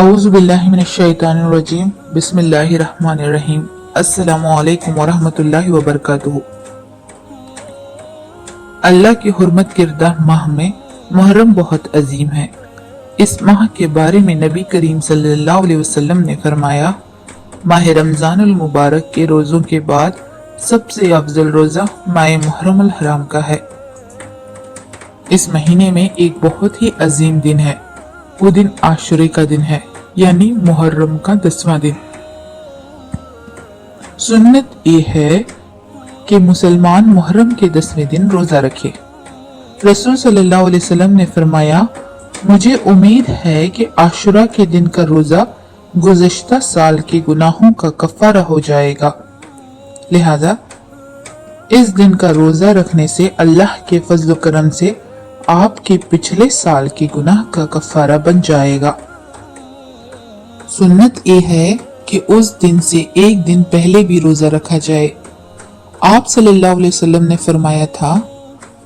औज़ु बिल्लाहि मिनश्शैतानिर रजीम बिस्मिल्लाहिर रहमानिर रहीम अस्सलामु अलैकुम वरहमतुल्लाहि वबरकातुहू। अल्लाह की हुर्मत किरदा माह में मुहर्रम बहुत अजीम है। इस माह के बारे में नबी करीम सल्लल्लाहु अलैहि वसल्लम ने फरमाया, माह रमजानुल मुबारक के रोज़ों के बाद सबसे अफजल रोज़ा माह मुहर्रम हराम का है। इस महीने में एक बहुत ही अजीम दिन है। वो दिन आशुरे का दिन है, यानी मुहर्रम का 10वां दिन। सुन्नत ये है कि मुसलमान मुहर्रम के 10वें दिन रोजा रखे। रसूल सल्लल्लाहु अलैहि वसल्लम ने फरमाया, मुझे उम्मीद है कि आशुरा के दिन का रोजा गुज़श्ता साल के गुनाहों का कफ़ारा हो जाएगा। लिहाजा इस दिन का रोजा रखने से अल्लाह के फजल करम से आपके पिछले साल के गुनाह का कफ़ारा बन जाएगा। सुन्नत ये है कि उस दिन से एक दिन पहले भी रोजा रखा जाए। आप सल्लल्लाहु अलैहि वसल्लम ने फरमाया था,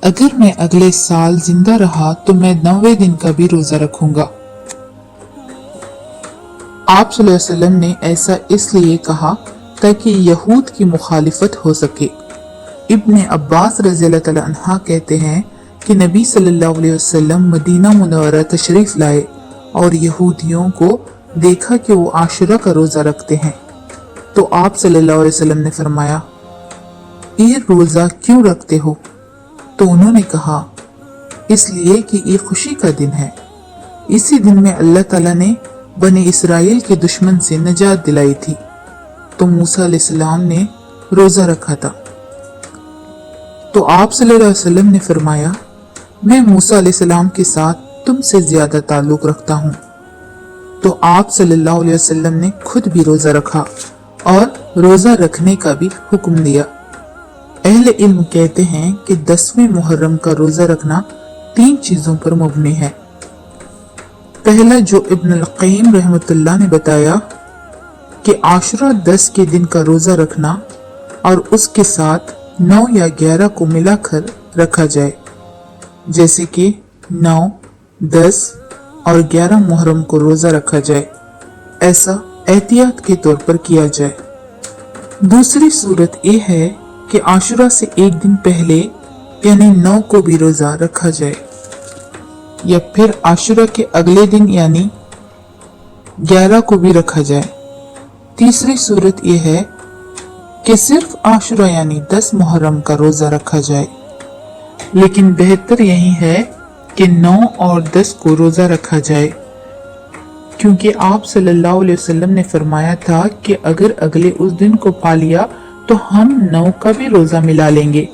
अगर मैं अगले साल जिंदा रहा तो मैं 90वें दिन का भी रोजा रखूंगा। आप सल्लल्लाहु अलैहि वसल्लम ने ऐसा इसलिए कहा ताकि यहूद की मुखालिफत हो सके। इब्ने अब्बास रज़ियल्लाहु तआला अन्हा कहते हैं कि नबी सल्लल्लाहु अलैहि वसल्लम मदीना मुनव्वरा तशरीफ लाए और यहूदियों को देखा कि वो आशुरा का रोजा रखते हैं, तो आप सल्लल्लाहु अलैहि वसल्लम ने फरमाया, ये रोजा क्यों रखते हो? तो उन्होंने कहा, इसलिए कि ये खुशी का दिन है। इसी दिन में अल्लाह ताला ने बनी इसराइल के दुश्मन से निजात दिलाई थी, तो मूसा अलैहिस्सलाम ने रोजा रखा था। तो आप सल्लल्लाहु अलैहि वसल्लम ने फरमाया, मैं मूसा अलैहिस्सलाम के साथ तुमसे ज्यादा ताल्लुक रखता हूँ। तो आप सल्लल्लाहु अलैहि वसल्लम ने खुद भी रोजा रखा और रोजा रखने का भी हुक्म दिया। अहले इल्म कहते हैं कि 10वें मुहर्रम का रोजा रखना 3 चीजों पर मबनी है। पहला, जो इब्न अल-क़य्यिम रहमतुल्लाह ने बताया कि आशुरा 10 के दिन का रोजा रखना और उसके साथ 9 या 11 को मिलाकर रखा जाए, जैसे कि 9, 10 और 11 मुहर्रम को रोजा रखा जाए। ऐसा एहतियात के तौर पर किया जाए। दूसरी सूरत यह है कि आशुरा से एक दिन पहले यानी 9 को भी रोजा रखा जाए, या फिर आशुरा के अगले दिन यानी 11 को भी रखा जाए। तीसरी सूरत यह है कि सिर्फ आशुरा यानी 10 मुहर्रम का रोजा रखा जाए, लेकिन बेहतर यही है कि 9 और 10 को रोजा रखा जाए, क्योंकि आप सल्लल्लाहु अलैहि वसल्लम ने फरमाया था कि अगर अगले उस दिन को पा लिया तो हम 9 का भी रोजा मिला लेंगे।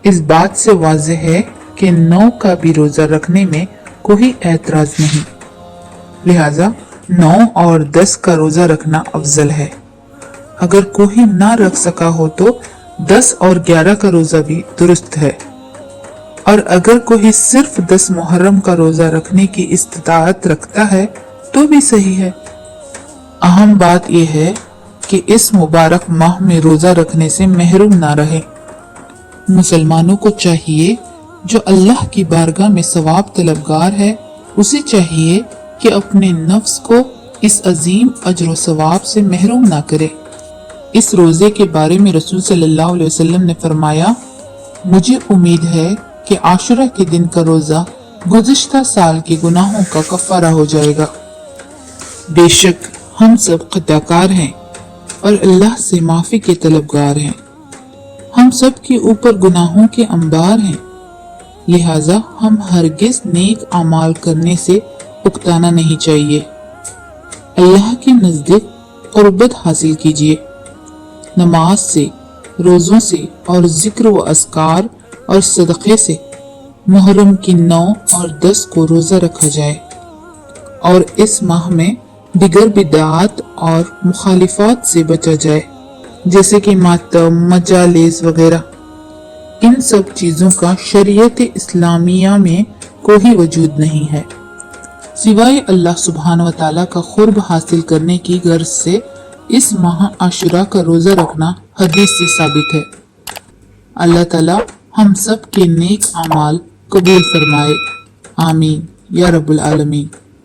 इस बात से वाज़ेह है कि 9 का भी रोजा रखने में कोई एतराज नहीं। लिहाजा 9 और 10 का रोजा रखना अफजल है। अगर कोई ना रख सका हो तो 10 और 11 का रोजा भी दुरुस्त है, और अगर कोई सिर्फ 10 मुहर्रम का रोजा रखने की इस्तिताअत रखता है तो भी सही है। अहम बात यह है कि इस मुबारक माह में रोजा रखने से महरूम ना रहे। मुसलमानों को चाहिए, जो अल्लाह की बारगाह में सवाब तलबगार है, उसे चाहिए कि अपने नफ्स को इस अजीम अजर व सवाब से महरूम ना करे। इस रोजे के बारे में रसूल सल्लल्लाहु अलैहि वसल्लम ने फरमाया, मुझे उम्मीद है कि आशुरा के दिन का रोजा गुज़श्ता साल के गुनाहों का कफ़ारा हो जाएगा। बेशक हम सब खताकार हैं और अल्लाह से माफी के तलबगार हैं। हम सब के ऊपर गुनाहों के अंबार हैं, लिहाजा हम हरगिज नेक अमाल करने से उकताना नहीं चाहिए। अल्लाह के नजदीक क़ुर्बत हासिल कीजिए। नमाज से, रोज़ों से और जिक्र व अस्कार और सदक़े से मुहर्रम की 9 और 10 को रोज़ा रखा जाए, और इस माह में दिगर बिदात और मुखालिफात से बचा जाए, जैसे कि मातम, मजालिस वगैरह। इन सब चीज़ों का शरीयत इस्लामिया में कोई वजूद नहीं है, सिवाय अल्लाह सुब्हानहू व तआला का क़ुर्ब हासिल करने की गर्ज से। इस माह आशुरा का रोजा रखना हदीस से साबित है। अल्लाह ताला हम सब के नेक अमाल कबूल फरमाए। आमीन या रब्बुल आलमीन।